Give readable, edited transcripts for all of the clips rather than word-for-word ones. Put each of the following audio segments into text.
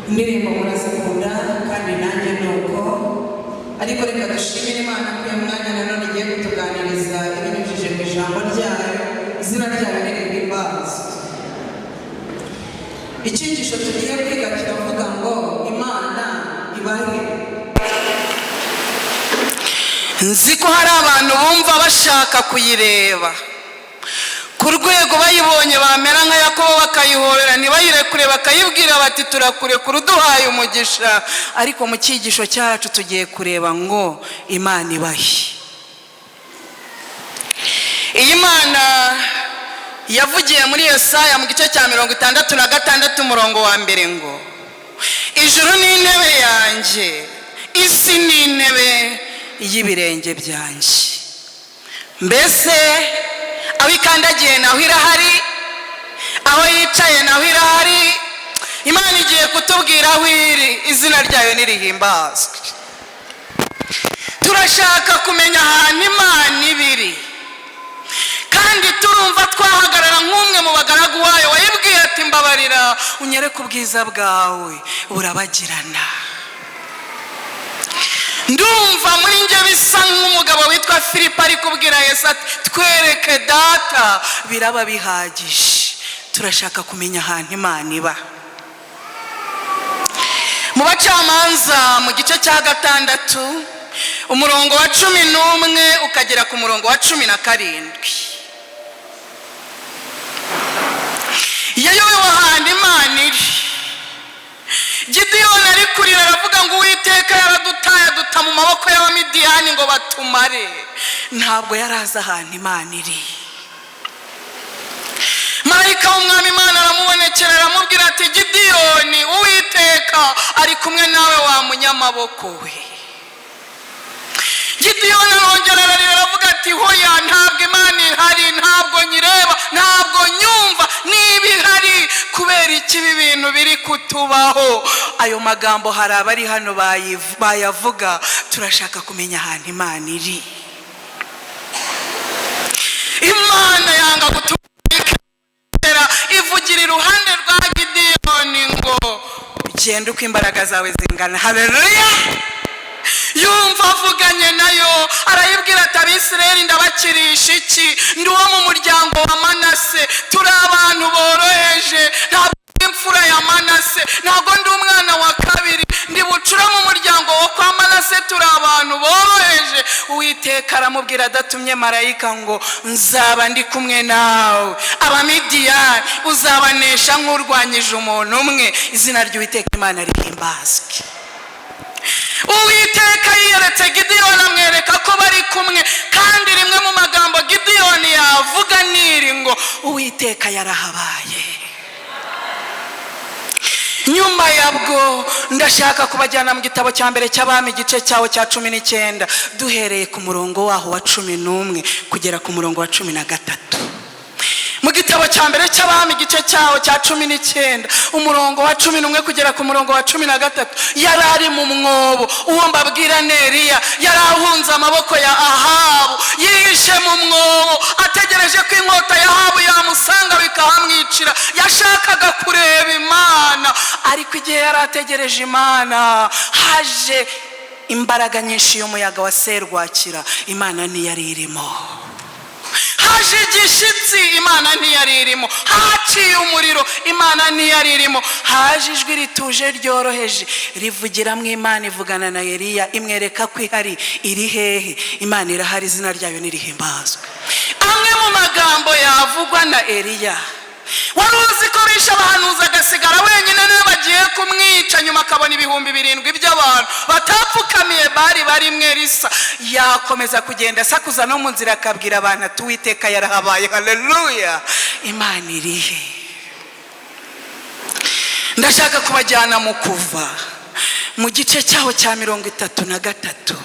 indirimbo murazikunda kandi nanjye nuko, ariko reka dushimire Imana ko uyu mwanya nanone igiye kutuganiriza ibinyujije mu ijambo ryayo, izina ryayo nirihimbazwe. Icyigisho tugiye kwiga kiravuga ngo Imana ibahe. Nzi ko hari abantu bumva bashaka kuyireba ku rwego bayibonye bamera nka Yakobo bakayihobera, ntibayirekure bakayibwira bati turakurekura uduhaye umugisha. Ariko mu cyigisho cyacu tugiye kureba ngo Imana ibahe. Iyi Mana yavugiye muri Yesaya mu gice cya 66 umurongo wa mbere ngo ijuru ni intebe yanjye, isi ni intebe y'ibirenge byanjye. Mbese aho ikandagiye naho irahari, aho yicaye naho irahari. Imana igiye kutubwira aho iri, izina ryayo nirihimbazwe. Turashaka kumenya ahantu Imana ibiri, kandi turumva twahagarara nk'umwe mu bagaragu wayo wayibwiye ati mbabarira unyereke ubwiza bwawe burabagirana. Ndumva muri njye bisa nk'umugabo witwa Filipo ari kubwira Yesu ati twereke data biraba bihagije. Turashaka kumenya ahantu Imana iba. Mu Bacamanza mu gice cya 6 umurongo wa 11 ukagera ku murongo wa 17, iyo yobewe ahantu Imana iri, Gideyoni ari kurira aravuga ngo Uwiteka yaradutaye aduta mu maboko y'Abamidiyani ngo batumare. Ntabwo yarazi ahantu Imana iri. Marayika w'Umwami Imana aramubonekera aramubwira ati Gideyoni, Uwiteka ari kumwe nawe wa munyamaboko we. Gideyoni arongera ararira aravuga ati hoya, ntabwo Imana ihari, ntabwo nyireba, ntabwo nyumva. Niba ihari kubera iki ibi bintu biri kutubaho? Ayo magambo hari abari hano bayavuga. Turashaka kumenya ahantu Imana iri. Imana yanga gutubwira, ivugira iruhande rwa Gideyoni ngo genda uko imbaraga zawe zingana. Haleluya! Yumva avuganye nayo arayibwira ati Abisirayeli ndabakirisha iki? Ndi uwo mu muryango wa Manase, turi abantu boroheje, ntabwo imfura ya Manase, ntabwo ndi umwana wa kabiri, ndi bucura mu muryango wo kwa Manase, turi abantu boroheje. Uwiteka aramubwira adatumye marayika ngo nzaba ndi kumwe nawe, Abamidiyani uzabanesha nk'urwanyije umuntu umwe. Izina ry'Uwiteka Imana rihimbazwe. Uwiteka yiyeretse Gideyoni amwereka ko bari kumwe, kandi rimwe mu magambo Gideyoni yavuga niri ngo Uwiteka yarahabaye. Nyuma yabwo ndashaka kubajyana mu gitabo cya mbere cy'Abami igice cyawo cya 19 duhereye ku murongo waho wa 11 kugera ku murongo wa 13. Mu gitabo cya mbere cy'Abami igice cyawo cya 19 umurongo wa 11 kugera ku murongo wa 13, yarari mu mwobo. Uwo mbabwira Eliya yarahunze amaboko ya Ahabu, yihishe mu mwobo ategereje ko inkota ya Ahabu yamusanga bikahamwicira. Yashakaga kureba Imana, ariko igihe yarategereje Imana haje imbaraga nyinshi y'umuyaga wa serwakira. Imana ntiyari irimo. Haje igishitsi, Imana ntiyari irimo. Haciye umuriro, Imana ntiyari irimo. Haje ijwi rituje ryoroheje rivugira mu Imana ivugana na Eliya imwereka ko ihari. Iri hehe? Imana irahari, izina ryayo nirihimbazwe. Amwe mu magambo yavugwa na Eliya, wari uzi ko bisha abahanuzi agasigara wenyine niwe bagiye kumwica, nyuma akabona 7,000 by'abantu batapfukamiye bari mwe Elisa. Yakomeza kugenda asakuza no mu nzira akabwira abantu ati Uwiteka yarahabaye. Haleluya! Imana irihe? Ndashaka kubajyana mu Kuva mu gice cyaho cya 33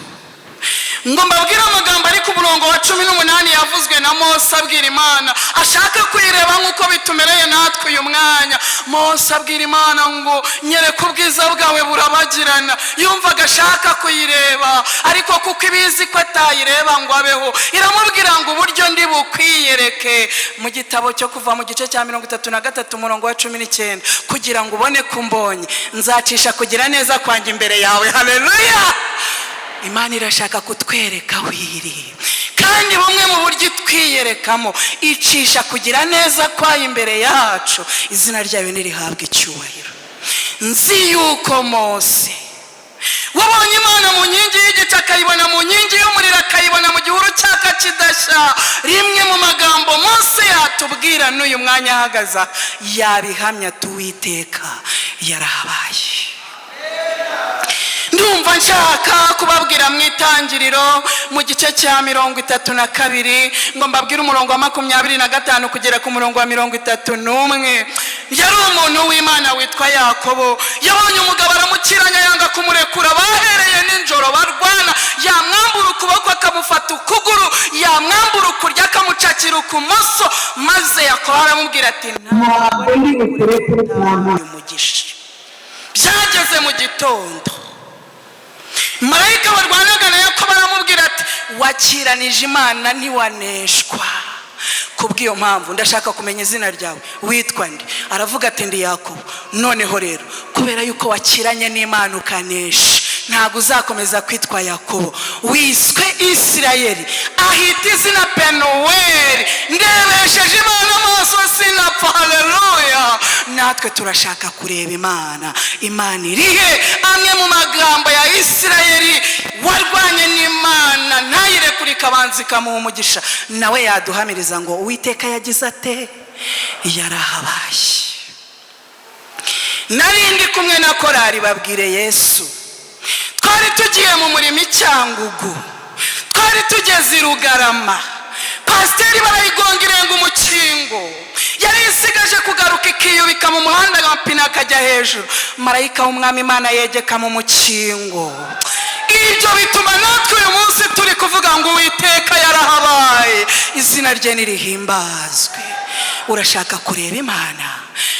ngo mbabwire amagambo ari ku murongo wa 18 yavuzwe na Mose abwira Imana ashaka kuyireba nk'uko bitumereye natwe uyu mwanya. Mose abwira Imana ngo nyereka ubwiza bwawe burabagirana. Yumvaga ashaka kuyireba, ariko kuko ibizi ko atayireba ngo abeho, iramubwira ngo uburyo ndi bukwiyereke. Mu gitabo cyo kuva mu gice cya 33 umurongo wa 19, kugira ngo ubone kumbonye nzacisha kugira neza kwanjye imbere yawe. Haleluya! Imana irashaka kutwereka wiri, kandi bumwe mu buryo twiyerekamo icisha kugira neza kwayo imbere yacu. Izina ryayo nirihabwa icyubahiro. Nzi yuko Mose wabonye Imana mu nkingi y'igicu, akayibona mu nkingi y'umuriro, akayibona mu gihuru cyaka kidashya. Rimwe mu magambo Mose yatubwira n'uyu mwanya ahagaza yabihamya tuwiteka yarahabaye. Ndumva nshaka kubabwira mu itangiriro mu gice cya 32 ngo mbabwire umurongo wa 25 kugera ku murongo wa 31. Yari umuntu w'Imana witwa Yakobo. Yabonye umugabo aramukiranya yanga kumurekura. Bahereye ninjoro barwana, yamwambura ukuboko akamufata ukuguru, yamwambura ukurya akamucakira ukumoso, maze Yakobo aramubwira ati ntabwo ndi bukurekura umugisha. Byageze mu gitondo, marayika warwanaga na Yakobo aramubwira ati wakiranije Imana ntiwaneshwa. Kubw'iyo mpamvu ndashaka kumenya izina ryawe, witwa nde? Aravuga ati ndi Yakobo. Noneho rero kubera yuko wakiranye n'Imana ukanesha, ntabwo uzakomeza kwitwa Yakobo, wiswe Isirayeli. Ahita izina Penuweli, ndebesheje Imana amaso sinapfa. Haleluya! Natwe turashaka kureba Imana. Imana irihe? Amwe mu magambo ya Isirayeli warwanye n'Imana ntayirekure ikabanza ikamuha umugisha, nawe yaduhamiriza ngo Uwiteka yagize ate? Yarahabaye. Narindi kumwe na korari babwire Yesu. Twari tugiye mu murimo Icyangugu, twari tugeze i Rugarama. Pasiteri barayigonga irenga umukingo, yari isigaje kugaruka ikiyubika mu muhanda amapine akajya hejuru. Marayika w'Umwami Imana yegeka mu mukingo. Ibyo bituma natwe uyu munsi turi kuvuga ngo Uwiteka yarahabaye. Izina rye nirihimbazwe. Urashaka kureba Imana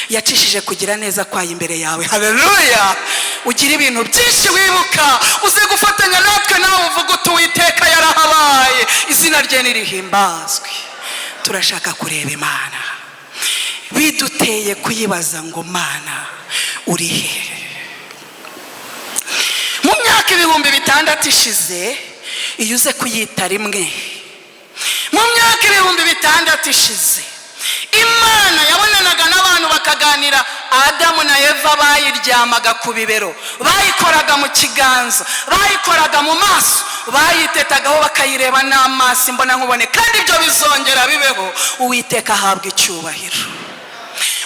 yacishije kugira neza kwayo imbere yawe. Haleluya! Ugira ibintu byinshi wibuka, uze gufatanya natwe nawe uvuga uti Uwiteka yarahabaye. Izina rye nirihimbazwe. Turashaka kureba Imana, biduteye kuyibaza ngo Mana urihe? Mu myaka 6,000 ishize, iyo uze kuyita rimwe, mu myaka 6,000 ishize, Imana yabonanaga n'abantu bakaganira. Adamu na Eva bayiryamaga ku bibero, bayikoraga mu kiganza, bayikoraga mu maso, bayitetagaho bakayireba n'amaso imbona nkubone, kandi ibyo bizongera bibeho. Uwiteka ahabwa icyubahiro.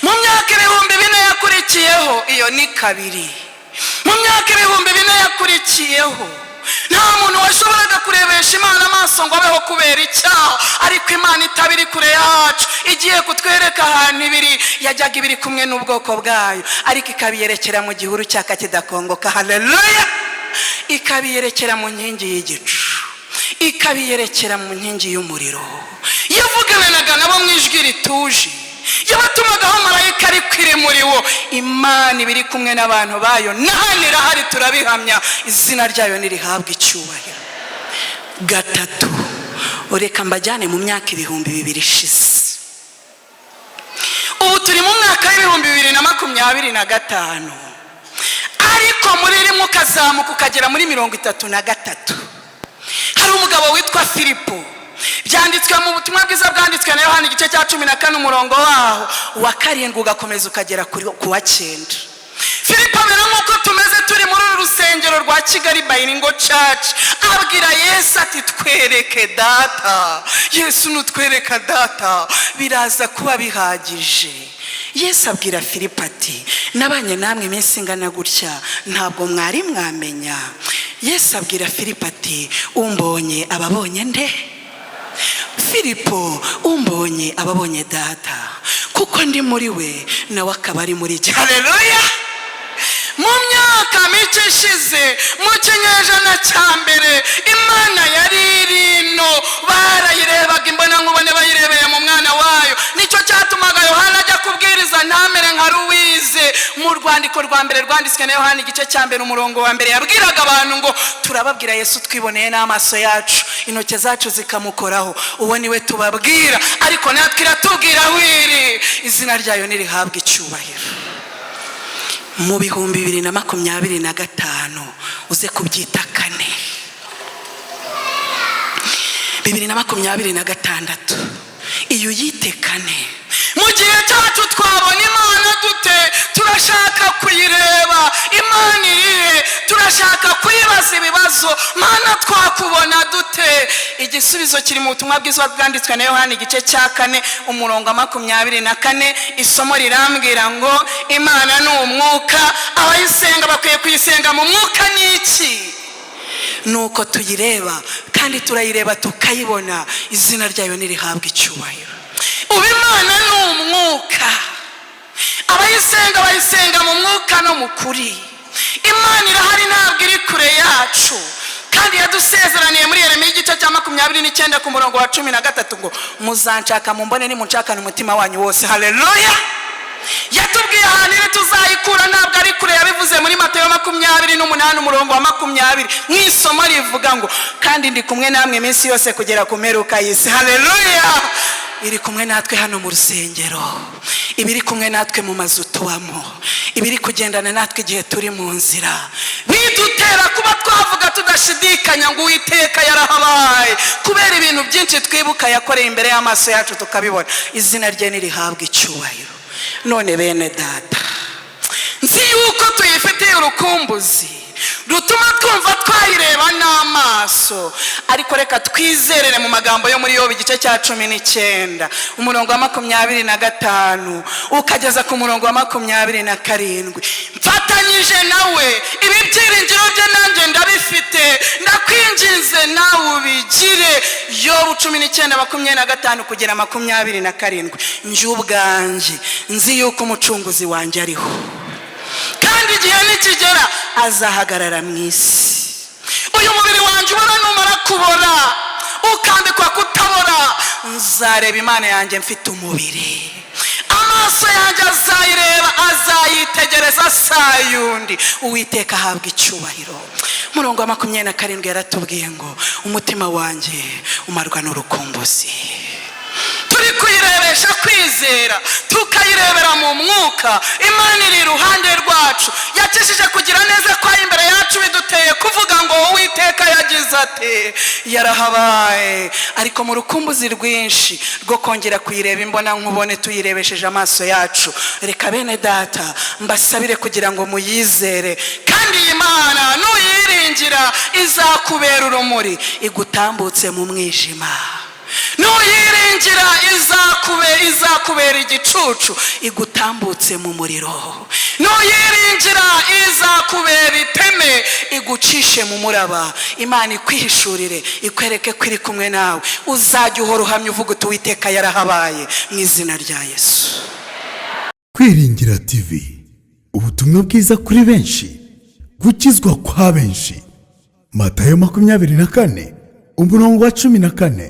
Mu myaka 4,000 yakurikiyeho, iyo ni kabiri. Mu myaka 4,000 yakurikiyeho, nta muntu washoboraga kurebesha Imana amaso ngo abeho kubera icyaha. Ariko Imana itabiri kure yacu, igiye kutwereka ahantu ibiri. Yajyaga ibiri kumwe n'ubwoko bwayo, ariko ikabiyerekera mu gihuru cyaka kidakongoka. Haleluya! Ikabiyerekera mu nkingi y'igicu, ikabiyerekera mu nkingi y'umuriro. Yavuganaga nabo mu ijwi rituje, yabatumagaho marayika ari kwire muri wo. Imana ibiri kumwe n'abantu bayo, nahani irahari turabihamya. Izina ryayo nirihabwa icyubahiro. Gatatu, ureka mbajyane mu myaka 2,000 ishize. Ubu turi mu mwaka 2025, ariko muri rimwe ukazamuka ukagera muri 33. Hari umugabo witwa Filipo. Byanditswe mu butumwa bwiza bwanditswe na Yohana igice cya 14 umurongo waho wa 7 ugakomeza ukagera ku wa 9. Filipo amera nk'uko tumeze turi muri uru rusengero rwa Kigali Bilingo Church, abwira Yesu ati twereke Data. Yesu nutwereka Data biraza kuba bihagije. Yesu abwira Filipo ati nabanye namwe iminsi ingana gutya, ntabwo mwari mwamenya. Yesu abwira Filipo ati umbonye ababonye nde? Filipo, umbonye ababonye Data, kuko ndi muri we nawe akaba ari muri jye. Haleluya! Mu myaka myaka mike ishize mu kinyejana cya mbere imana yari irino, barayirebaga imbonankubone bayirebeye mu mwana wayo. Nicyo cyatumaga Yohana ajya kubwiriza ntamere nka Luwize. Mu rwandiko rwa mbere rwanditswe na Yohana igice cya mbere umurongo wa mbere yabwiraga abantu ngo turababwira Yesu twiboneye n'amaso yacu, intoki zacu zikamukoraho, uwo niwe tubabwira, ariko natwe iratubwira aho iri, izina ryayo nirihabwe icyubahiro. Mu 2025 uze kubyita kane, 2026 iyo yite kane. Mu gihe cyacu twabona Imana dute? Turashaka kuyireba Imana irihe? Turashaka kuyibaza ibibazo, Mana twakubona dute? Igisubizo kiri mu butumwa bwiza bwanditswe na Yohana igice cya 4 umurongo 24. Isomo rirambwira ngo Imana ni umwuka, abayisenga bakwiye kuyisenga mu mwuka. N'iki? Nuko tuyireba kandi turayireba tukayibona, izina ryayo nirihabwe icyubahiro. Ubu Imana ni umwuka, abayisenga bayisenga mu mwuka no mu kuri. Imana irahari, ntabwo iri kure yacu, kandi yadusezeraniye muri Yeremiya igice cya 29 ku murongo wa 13 ngo muzanshaka mumbone nimunshakana umutima wanyu wose. Haleluya! Yatubwiye ahantu iri tuzayikura, ntabwo ari kure. Yabivuze muri Matayo 28 umurongo wa 20 nk'isomo rivuga ngo kandi ndi kumwe namwe iminsi yose kugera ku mperuka y'isi. Haleluya! Iri kumwe natwe hano mu rusengero, ibiri kumwe natwe mu mazu tubamo, ibiri kugendana natwe igihe turi mu nzira, bidutera kuba twavuga tudashidikanya ngo Uwiteka yarahabaye, kubera ibintu byinshi twibuka yakoreye imbere y'amaso yacu tukabibona. Izina rye nirihabwe icyubahiro. None bene data, nzi yuko tuyifitiye urukumbuzi rutuma twumva twayireba n'amaso, ariko reka twizerere mu magambo yo muri Yobu igice cya 19 umurongo wa 25 ukageza ku murongo wa 27. Mfatanyije nawe ibi byiringiro bye nanjye ndabifite, ndakwinginze nawe ubigire. Yobu 19:25 kugera 27. Njye ubwanjye nzi yuko umucunguzi wanjye ariho, kandi igihe nikigera azahagarara mu isi. Uyu mubiri wanjye ubona numara kubora ukambikwa kutabora, nzareba Imana yanjye mfite umubiri, amaso yanjye azayireba, azayitegereza sayundi. Uwiteka ahabwa icyubahiro. Murongo wa 27 yaratubwiye ngo umutima wanjye umarwa n'urukumbuzi. Turi kuyirebesha kwizera, tukayirebera mu mwuka. Imana iri iruhande rwacu, yakishije kugira neza kwa imbere yacu, biduteye kuvuga ngo Uwiteka yagize ate? Yarahabaye. Ariko mu rukumbuzi rwinshi rwo kongera kuyireba imbona nkubone tuyirebesheje amaso yacu, reka bene data mbasabire kugira ngo muyizere, kandi Imana nuyiringira izakubera urumuri, igutambutse mu mwijima. Nuyiringira izakubera igicucu, igutambutse mu muriro. Nuyiringira izakubera iteme, igucishe mu muraba. Imana ikwihishurire, ikwereke ko iri kumwe nawe, uzajya uhora uhamya uvuga uti Uwiteka yarahabaye, mu izina rya Yesu. Kwiringira TV, ubutumwa bwiza kuri benshi, gukizwa kwa benshi. Matayo 24 umurongo wa 14.